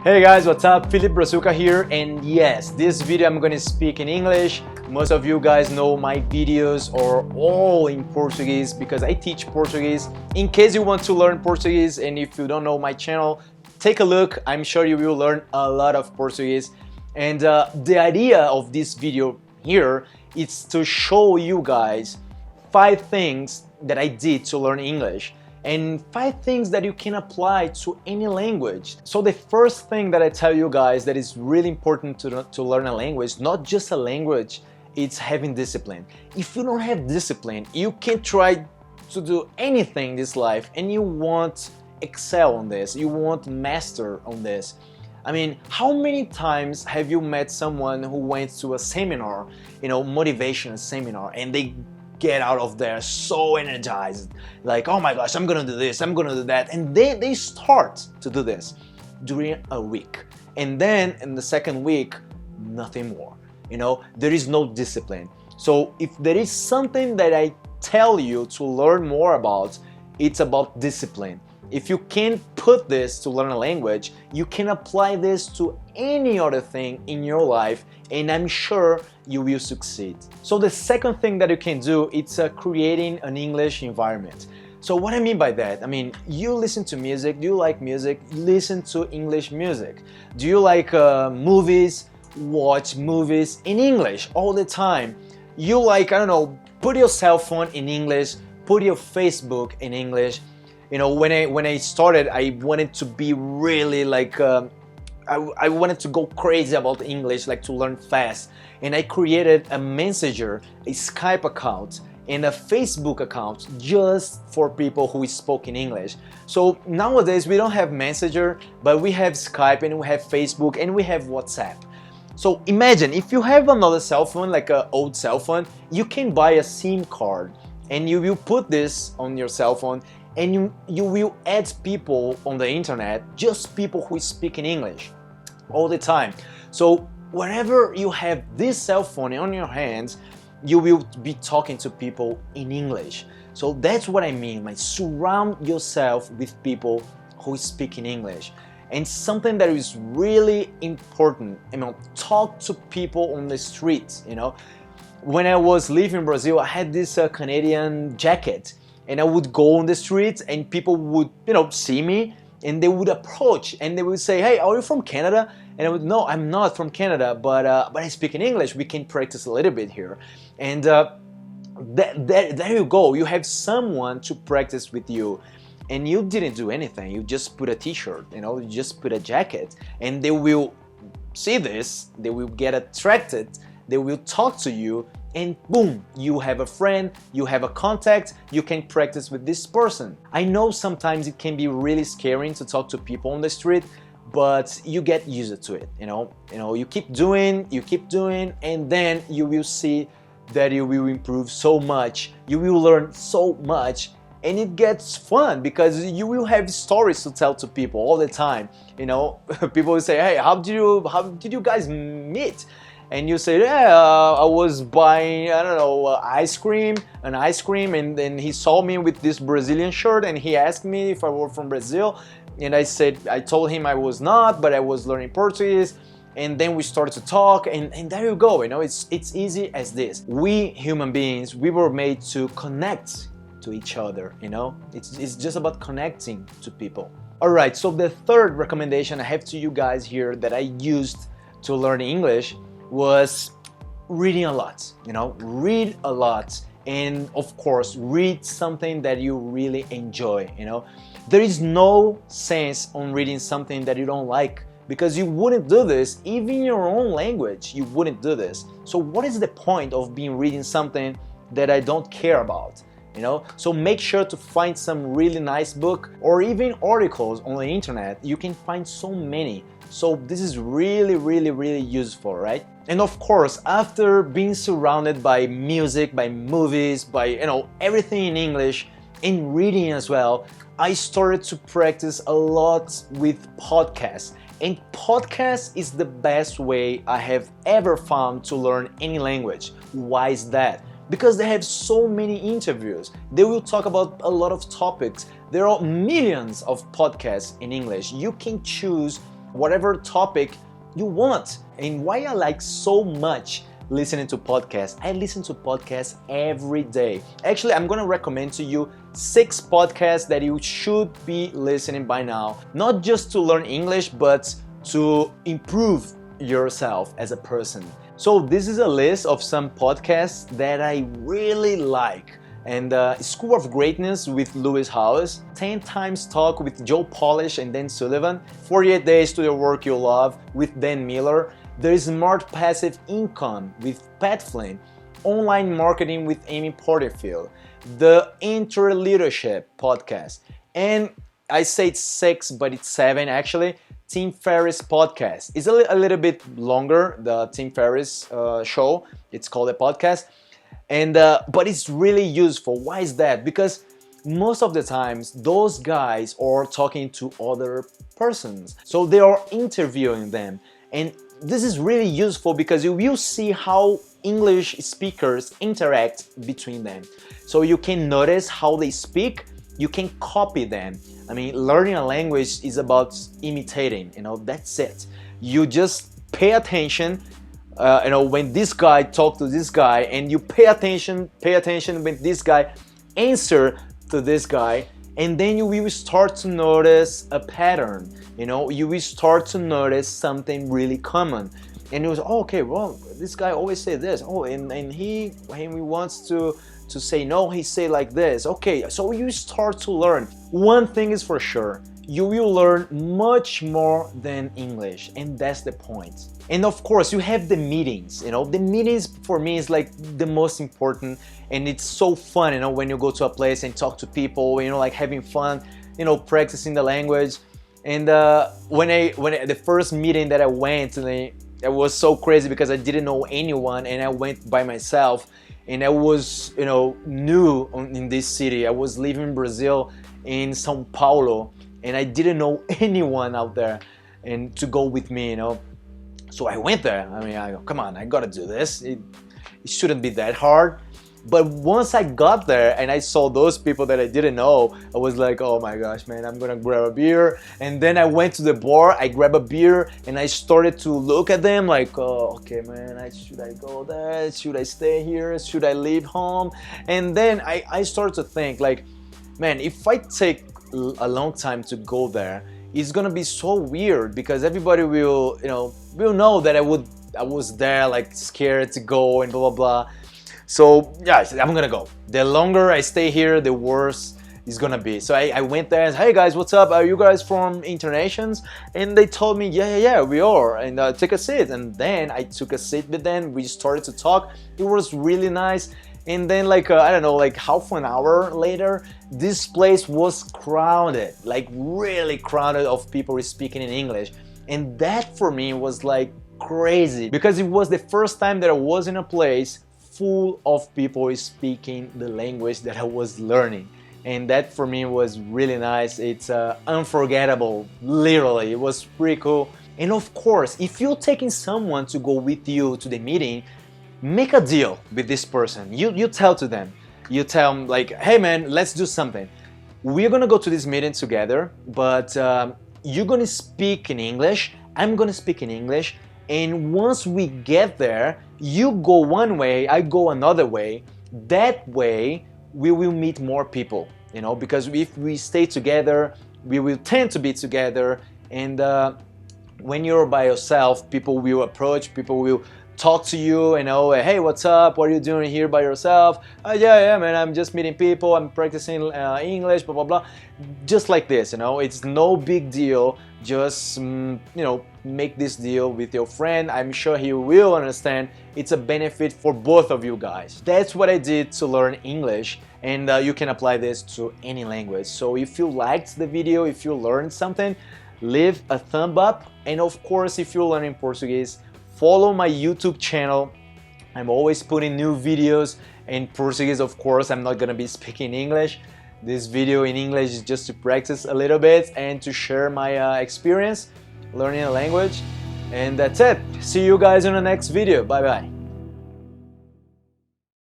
Hey guys, what's up? Philip Brazuca here, and yes, this video I'm gonna speak in English. Most of you guys know my videos are all in Portuguese because I teach Portuguese. In case you want to learn Portuguese and if you don't know my channel, take a look. I'm sure you will learn a lot of Portuguese. And the idea of this video here is to show you guys 5 things that I did to learn English and 5 things that you can apply to any language. So the first thing that I tell you guys that is really important to learn a language, not just a language, it's having discipline. If you don't have discipline, you can try to do anything in this life and you won't excel on this, you won't master on this. I mean, how many times have you met someone who went to a seminar, motivation seminar, and they get out of there so energized, like, oh my gosh, I'm gonna do this, I'm gonna do that, and they start to do this during a week, and then in the second week, nothing more. There is no discipline. So if there is something that I tell you to learn more about, it's about discipline. If you can put this to learn a language, you can apply this to any other thing in your life, and I'm sure you will succeed. So the second thing that you can do, it's creating an English environment. So what I mean by that, you listen to music. Do you like music? Listen to English music. Do you like movies? Watch movies in English all the time. You like, I don't know, put your cell phone in English, put your Facebook in English. When I started, I wanted to be really like, I wanted to go crazy about English, like to learn fast. And I created a Messenger, a Skype account, and a Facebook account just for people who spoke in English. So nowadays we don't have Messenger, but we have Skype and we have Facebook and we have WhatsApp. So imagine if you have another cell phone, like an old cell phone, you can buy a SIM card and you will put this on your cell phone, and you will add people on the internet, just people who speak in English all the time. So wherever you have this cell phone on your hands, you will be talking to people in English. So that's what I mean, like surround yourself with people who speak in English. And something that is really important, talk to people on the streets. When I was living in Brazil, I had this Canadian jacket, and I would go on the streets and people would, see me, and they would approach and they would say, hey, are you from Canada? And I would, no, I'm not from Canada, but I speak in English. We can practice a little bit here. And there you go. You have someone to practice with you, and you didn't do anything. You just put a t-shirt, you just put a jacket, and they will see this, they will get attracted, they will talk to you, and boom, you have a friend, you have a contact, you can practice with this person. I know sometimes it can be really scary to talk to people on the street, but you get used to it, you keep doing, and then you will see that you will improve so much, you will learn so much, and it gets fun because you will have stories to tell to people all the time. People will say, hey, how did you guys meet? And you say, yeah, I was buying, I don't know, an ice cream, and then he saw me with this Brazilian shirt, and he asked me if I were from Brazil, and I told him I was not, but I was learning Portuguese, and then we started to talk, and there you go, it's easy as this. We human beings, we were made to connect to each other, it's just about connecting to people. Alright, so the third recommendation I have to you guys here that I used to learn English was reading a lot, read a lot, and of course read something that you really enjoy. There is no sense on reading something that you don't like, because you wouldn't do this even in your own language. You wouldn't do this. So what is the point of reading something that I don't care about? So make sure to find some really nice book, or even articles on the internet. You can find so many. So this is really, really, really useful, right? And of course, after being surrounded by music, by movies, by everything in English, and reading as well, I started to practice a lot with podcasts. And podcast is the best way I have ever found to learn any language. Why is that? Because they have so many interviews. They will talk about a lot of topics. There are millions of podcasts in English. You can choose whatever topic you want. And why I like so much listening to podcasts, I listen to podcasts every day. Actually, I'm gonna recommend to you 6 podcasts that you should be listening by now, not just to learn English, but to improve yourself as a person. So this is a list of some podcasts that I really like. And School of Greatness with Lewis Howes, 10 Times Talk with Joe Polish and Dan Sullivan, 48 Days to the Work You Love with Dan Miller, The Smart Passive Income with Pat Flynn, Online Marketing with Amy Porterfield, the Enter Leadership podcast, and I say it's 6, but it's 7 actually, Tim Ferriss podcast. It's a little bit longer, the Tim Ferriss show, it's called a podcast. And but it's really useful. Why is that? Because most of the times those guys are talking to other persons, so they are interviewing them, and this is really useful because you will see how English speakers interact between them. So you can notice how they speak, you can copy them. I mean, learning a language is about imitating, that's it. You just pay attention. When this guy talks to this guy, and you pay attention when this guy answer to this guy, and then you will start to notice a pattern. You will start to notice something really common, and it was okay. Well, this guy always say this. Oh, and when he wants to say no, he say like this. Okay, so you start to learn. One thing is for sure, you will learn much more than English, and that's the point. And of course, you have the meetings. The meetings for me is like the most important, and it's so fun. When you go to a place and talk to people, like having fun, practicing the language. And when the first meeting that I went, it was so crazy because I didn't know anyone, and I went by myself. And I was, new in this city. I was living in Brazil, in São Paulo, and I didn't know anyone out there, and to go with me, So I went there. I mean, come on, I gotta do this. It shouldn't be that hard. But once I got there and I saw those people that I didn't know, I was like, oh my gosh, man, I'm gonna grab a beer. And then I went to the bar, I grabbed a beer, and I started to look at them like, oh, okay, man, should I go there? Should I stay here? Should I leave home? And then I started to think like, man, if I take a long time to go there, it's gonna be so weird because everybody will know that I was there like scared to go and blah blah blah. So yeah, I'm gonna go. The longer I stay here, the worse it's gonna be. So I went there and said, hey guys, what's up? Are you guys from Internations? And they told me, yeah, we are. And take a seat. And then I took a seat with them. We started to talk. It was really nice. And then I don't know, like half an hour later, this place was crowded, like really crowded of people speaking in English. And that for me was like crazy because it was the first time that I was in a place full of people speaking the language that I was learning. And that for me was really nice. It's unforgettable, literally. It was pretty cool. And of course, if you're taking someone to go with you to the meeting, make a deal with this person. You tell to them. You tell them like, hey man, let's do something. We're gonna go to this meeting together, but you're gonna speak in English, I'm gonna speak in English, and once we get there, you go one way, I go another way. That way, we will meet more people, because if we stay together, we will tend to be together, and when you're by yourself, people will approach, people will talk to you, hey, what's up? What are you doing here by yourself? Yeah, man, I'm just meeting people, I'm practicing English, blah, blah, blah. Just like this, it's no big deal. Just, make this deal with your friend. I'm sure he will understand. It's a benefit for both of you guys. That's what I did to learn English, and you can apply this to any language. So if you liked the video, if you learned something, leave a thumb up. And of course, if you're learning Portuguese, follow my YouTube channel. I'm always putting new videos in Portuguese, of course. I'm not gonna be speaking English. This video in English is just to practice a little bit and to share my experience learning a language. And that's it. See you guys in the next video. Bye bye.